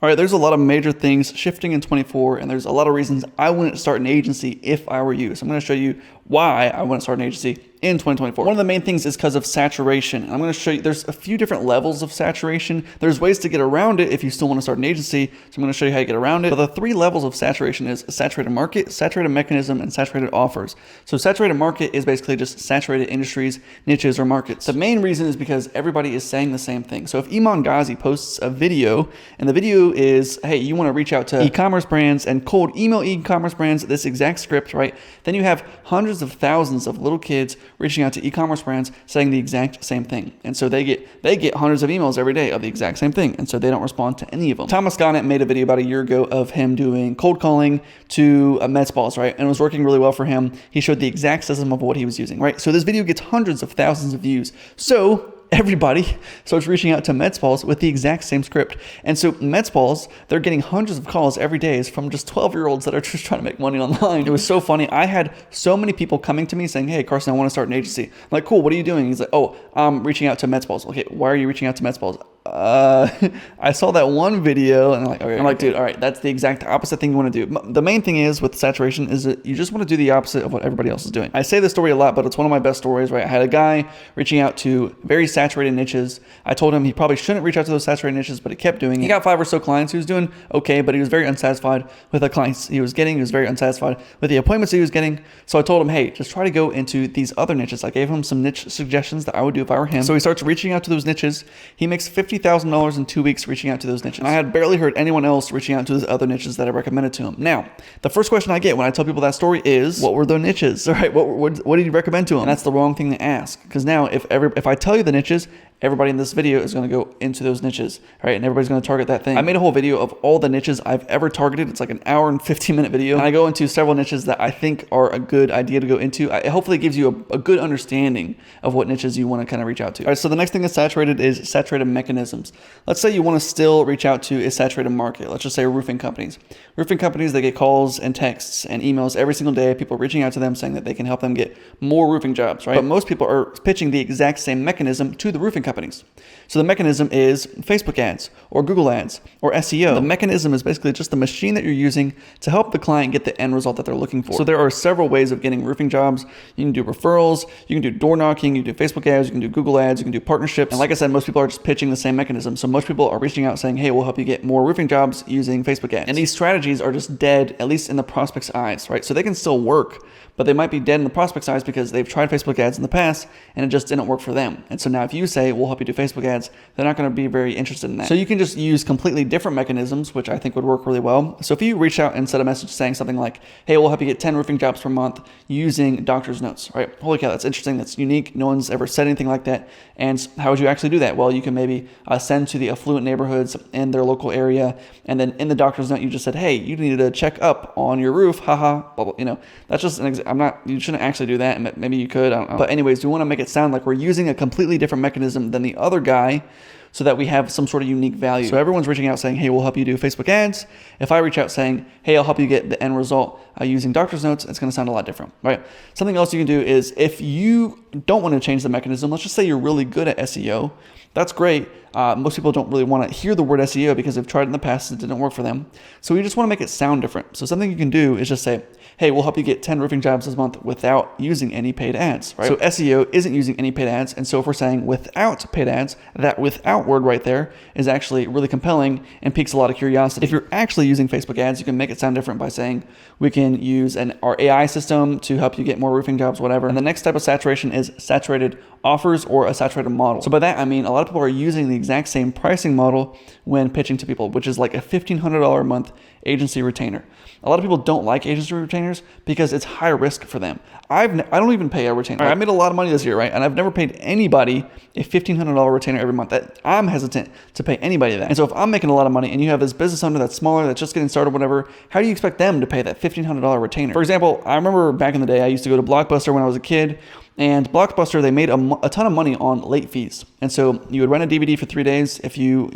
All right, there's a lot of major things shifting in 24, and there's a lot of reasons I wouldn't start an agency if I were you. So I'm going to show you why I wouldn't start an agency in 2024. One of the main things is because of saturation. I'm going to show you there's a few different levels of saturation. There's ways to get around it if you still want to start an agency. So I'm going to show you how you get around it. But the three levels of saturation is a saturated market, saturated mechanism, and saturated offers. So saturated market is basically just saturated industries, niches, or markets. The main reason is because everybody is saying the same thing. So if Iman Ghazi posts a video, and the video is, hey, you want to reach out to e-commerce brands and cold email e-commerce brands this exact script, right? Then you have hundreds of thousands of little kids reaching out to e-commerce brands saying the exact same thing. And so they get hundreds of emails every day of the exact same thing. And so they don't respond to any of them. Thomas Garnett made a video about a year ago of him doing cold calling to med spas, right? And it was working really well for him. He showed the exact system of what he was using, right? So this video gets hundreds of thousands of views. So everybody starts reaching out to med spas with the exact same script. And so med spas, they're getting hundreds of calls every day from just 12-year-olds that are just trying to make money online. It was so funny. I had so many people coming to me saying, hey, Carson, I want to start an agency. I'm like, cool, what are you doing? He's like, oh, I'm reaching out to med spas. Okay, why are you reaching out to med spas? I saw that one video and I'm like, dude, all right, that's the exact opposite thing you want to do. The main thing is with saturation is that you just want to do the opposite of what everybody else is doing. I say this story a lot, but it's one of my best stories, right? I had a guy reaching out to very saturated niches. I told him he probably shouldn't reach out to those saturated niches, but he kept doing it. He got 5 or so clients. He was doing okay, but he was very unsatisfied with the clients he was getting. He was very unsatisfied with the appointments he was getting. So I told him, hey, just try to go into these other niches. I gave him some niche suggestions that I would do if I were him. So he starts reaching out to those niches. He makes $50,000 in 2 weeks reaching out to those niches. I had barely heard anyone else reaching out to those other niches that I recommended to him. Now, the first question I get when I tell people that story is, what were their niches? All right, what did you recommend to them? And that's the wrong thing to ask, because now if I tell you the niches, everybody in this video is going to go into those niches, right? And everybody's going to target that thing. I made a whole video of all the niches I've ever targeted. It's like an hour and 15-minute video. And I go into several niches that I think are a good idea to go into. It hopefully gives you a good understanding of what niches you want to kind of reach out to. All right, so the next thing that's saturated is saturated mechanisms. Let's say you want to still reach out to a saturated market. Let's just say roofing companies. Roofing companies, they get calls and texts and emails every single day. People reaching out to them saying that they can help them get more roofing jobs, right? But most people are pitching the exact same mechanism to the roofing companies. So the mechanism is Facebook ads or Google ads or SEO. The mechanism is basically just the machine that you're using to help the client get the end result that they're looking for. So there are several ways of getting roofing jobs. You can do referrals, you can do door knocking, you can do Facebook ads, you can do Google ads, you can do partnerships. And like I said, most people are just pitching the same mechanism. So most people are reaching out saying, hey, we'll help you get more roofing jobs using Facebook ads. And these strategies are just dead, at least in the prospect's eyes, right? So they can still work, but they might be dead in the prospect's eyes because they've tried Facebook ads in the past and it just didn't work for them. And so now if you say, we'll help you do Facebook ads, they're not going to be very interested in that. So you can just use completely different mechanisms, which I think would work really well. So if you reach out and send a message saying something like, hey, we'll help you get 10 roofing jobs per month using doctor's notes, right? Holy cow, that's interesting. That's unique. No one's ever said anything like that. And how would you actually do that? Well, you can maybe send to the affluent neighborhoods in their local area. And then in the doctor's note, you just said, hey, you needed to check up on your roof. Haha, blah, blah. You know, that's just you shouldn't actually do that. And maybe you could, I don't know. But anyways, we want to make it sound like we're using a completely different mechanism than the other guy, so that we have some sort of unique value. So everyone's reaching out saying, hey, we'll help you do Facebook ads. If I reach out saying, hey, I'll help you get the end result using doctor's notes, it's going to sound a lot different, right? Something else you can do is if you don't want to change the mechanism, let's just say you're really good at SEO. That's great. Most people don't really want to hear the word SEO because they've tried it in the past and it didn't work for them. So you just want to make it sound different. So something you can do is just say, hey, we'll help you get 10 roofing jobs this month without using any paid ads, right? So SEO isn't using any paid ads. And so if we're saying without paid ads, that without word right there is actually really compelling and piques a lot of curiosity. If you're actually using Facebook ads, you can make it sound different by saying we can use our AI system to help you get more roofing jobs, whatever. And the next type of saturation is saturated offers or a saturated model. So by that, I mean a lot of people are using the exact same pricing model when pitching to people, which is like a $1,500 a month agency retainer. A lot of people don't like agency retainers because it's high risk for them. I don't even pay a retainer. I made a lot of money this year, right? And I've never paid anybody a $1,500 retainer every month. I'm hesitant to pay anybody that. And so if I'm making a lot of money and you have this business owner that's smaller, that's just getting started, whatever, how do you expect them to pay that $1,500 retainer? For example, I remember back in the day, I used to go to Blockbuster when I was a kid. And Blockbuster, they made a ton of money on late fees. And so you would rent a DVD for 3 days. If you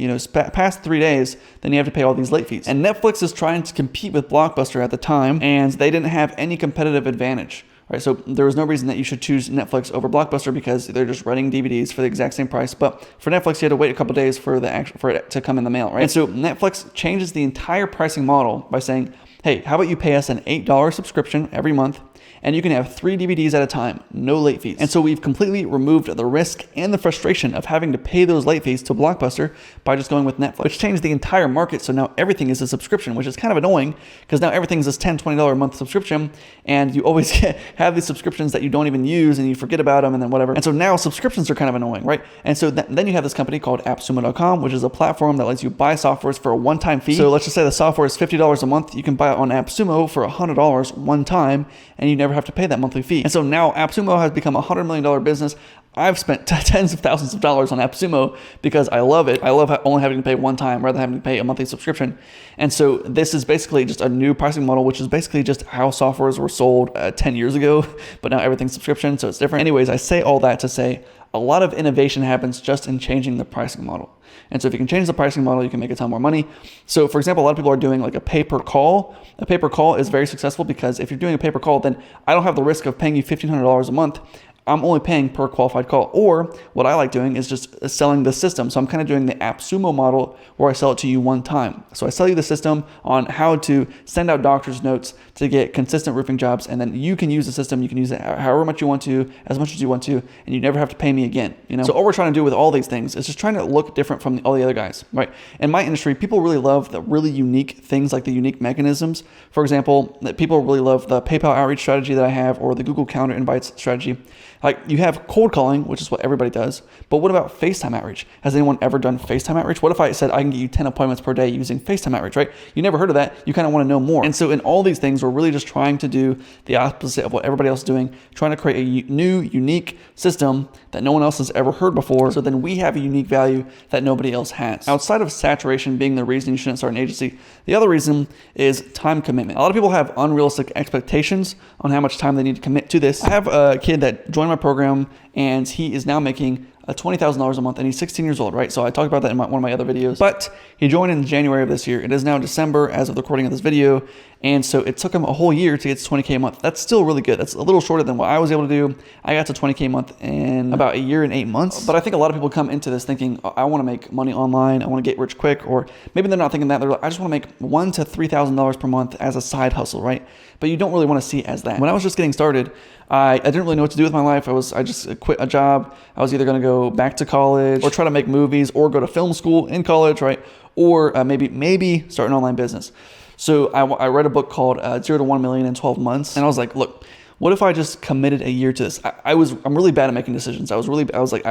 past 3 days, then you have to pay all these late fees. And Netflix is trying to compete with Blockbuster at the time, and they didn't have any competitive advantage. right? So there was no reason that you should choose Netflix over Blockbuster because they're just renting DVDs for the exact same price. But for Netflix, you had to wait a couple days for it to come in the mail, right? And so Netflix changes the entire pricing model by saying, hey, how about you pay us an $8 subscription every month, and you can have 3 DVDs at a time, no late fees. And so we've completely removed the risk and the frustration of having to pay those late fees to Blockbuster by just going with Netflix, which changed the entire market. So now everything is a subscription, which is kind of annoying because now everything's this $10, $20 a month subscription, and you always have these subscriptions that you don't even use and you forget about them and then whatever. And so now subscriptions are kind of annoying, right? And so then you have this company called AppSumo.com, which is a platform that lets you buy softwares for a one-time fee. So let's just say the software is $50 a month. You can buy it on AppSumo for $100 one time, and you never have to pay that monthly fee. And so now AppSumo has become a $100 million business. I've spent tens of thousands of dollars on AppSumo because I love it. I love only having to pay one time rather than having to pay a monthly subscription. And so this is basically just a new pricing model, which is basically just how softwares were sold 10 years ago, but now everything's subscription, so it's different. Anyways, I say all that to say a lot of innovation happens just in changing the pricing model. And so if you can change the pricing model, you can make a ton more money. So for example, a lot of people are doing like a pay-per-call. A pay-per-call is very successful because if you're doing a pay-per-call, then I don't have the risk of paying you $1,500 a month. I'm only paying per qualified call. Or what I like doing is just selling the system. So I'm kind of doing the AppSumo model where I sell it to you one time. So I sell you the system on how to send out doctor's notes to get consistent roofing jobs. And then you can use the system. You can use it however much you want to, as much as you want to, and you never have to pay me again. So all we're trying to do with all these things is just trying to look different from all the other guys, right? In my industry, people really love the really unique things like the unique mechanisms. For example, that people really love the PayPal outreach strategy that I have or the Google Calendar invites strategy. Like you have cold calling, which is what everybody does, but what about FaceTime outreach? Has anyone ever done FaceTime outreach? What if I said I can get you 10 appointments per day using FaceTime outreach, right? You never heard of that. You kind of want to know more. And so in all these things, we're really just trying to do the opposite of what everybody else is doing, trying to create a new, unique system that no one else has ever heard before. So then we have a unique value that nobody else has. Outside of saturation being the reason you shouldn't start an agency, the other reason is time commitment. A lot of people have unrealistic expectations on how much time they need to commit to this. I have a kid that joined my program and he is now making $20,000 a month and he's 16 years old, right? So I talked about that in one of my other videos, but he joined in January of this year. It is now December as of the recording of this video. And so it took him a whole year to get to 20K a month. That's still really good. That's a little shorter than what I was able to do. I got to 20K a month in about a year and 8 months. But I think a lot of people come into this thinking, I want to make money online. I want to get rich quick. Or maybe they're not thinking that. They're like, I just want to make $1,000 to $3,000 per month as a side hustle, right? But you don't really want to see it as that. When I was just getting started, I didn't really know what to do with my life. I just quit a job. I was either going to go back to college or try to make movies or go to film school in college, right? Or maybe start an online business. So I read a book called 0 to 1 million in 12 months. And I was like, look, what if I just committed a year to this? I'm really bad at making decisions. I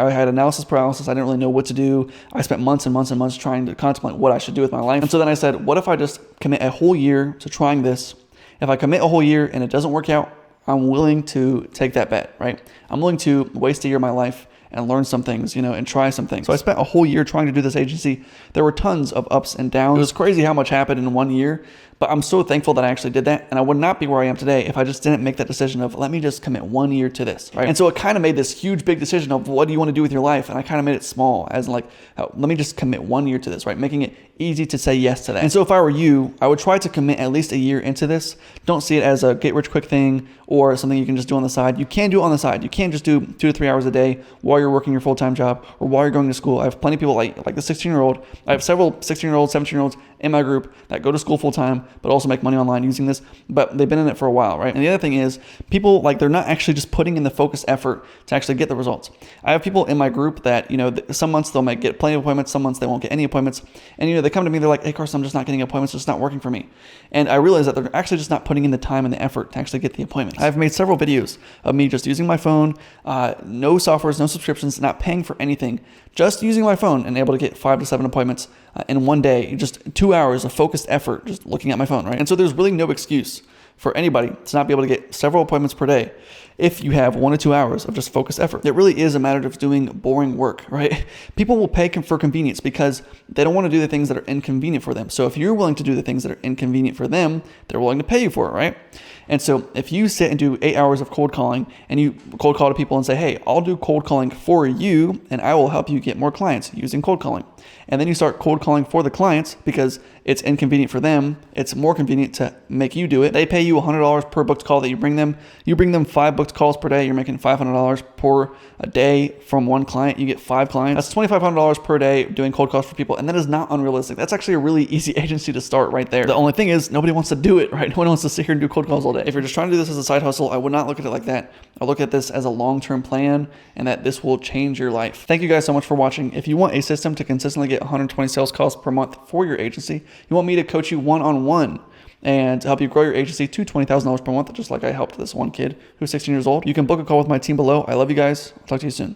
had analysis paralysis. I didn't really know what to do. I spent months and months and months trying to contemplate what I should do with my life. And so then I said, what if I just commit a whole year to trying this? If I commit a whole year and it doesn't work out, I'm willing to take that bet, right? I'm willing to waste a year of my life and learn some things, and try some things. So I spent a whole year trying to do this agency. There were tons of ups and downs. It was crazy how much happened in 1 year, but I'm so thankful that I actually did that. And I would not be where I am today if I just didn't make that decision of, let me just commit 1 year to this, right? And so it kind of made this huge, big decision of what do you want to do with your life? And I kind of made it small as like, let me just commit 1 year to this, right? Making it easy to say yes to that. And so if I were you, I would try to commit at least a year into this. Don't see it as a get rich quick thing or something you can just do on the side. You can do it on the side. You can't just do 2 to 3 hours a day while you're working your full-time job or while you're going to school. I have plenty of people like the 16-year-old. I have several 16-year-olds, 17-year-olds in my group that go to school full-time, but also make money online using this, but they've been in it for a while, right? And the other thing is people they're not actually just putting in the focused effort to actually get the results. I have people in my group that, some months they'll get plenty of appointments, some months they won't get any appointments. And, they come to me, they're like, hey, Carson, I'm just not getting appointments. It's just not working for me. And I realize that they're actually just not putting in the time and the effort to actually get the appointments. I've made several videos of me just using my phone, no softwares, no subscriptions, not paying for anything, just using my phone and able to get 5 to 7 appointments in one day, just 2 hours of focused effort, just looking at my phone, right? And so there's really no excuse for anybody to not be able to get several appointments per day if you have 1 to 2 hours of just focused effort. It really is a matter of doing boring work, right? People will pay for convenience because they don't want to do the things that are inconvenient for them. So if you're willing to do the things that are inconvenient for them, they're willing to pay you for it, right? And so if you sit and do 8 hours of cold calling and you cold call to people and say, hey, I'll do cold calling for you and I will help you get more clients using cold calling. And then you start cold calling for the clients because it's inconvenient for them. It's more convenient to make you do it. They pay you $100 per booked call that you bring them. You bring them 5 booked calls per day. You're making $500 per a day from one client. You get 5 clients. That's $2,500 per day doing cold calls for people. And that is not unrealistic. That's actually a really easy agency to start right there. The only thing is nobody wants to do it, right? No one wants to sit here and do cold calls all day. If you're just trying to do this as a side hustle, I would not look at it like that. I look at this as a long-term plan and that this will change your life. Thank you guys so much for watching. If you want a system to consistently get 120 sales calls per month for your agency, you want me to coach you one-on-one and help you grow your agency to $20,000 per month, just like I helped this one kid who's 16 years old, you can book a call with my team below. I love you guys. I'll talk to you soon.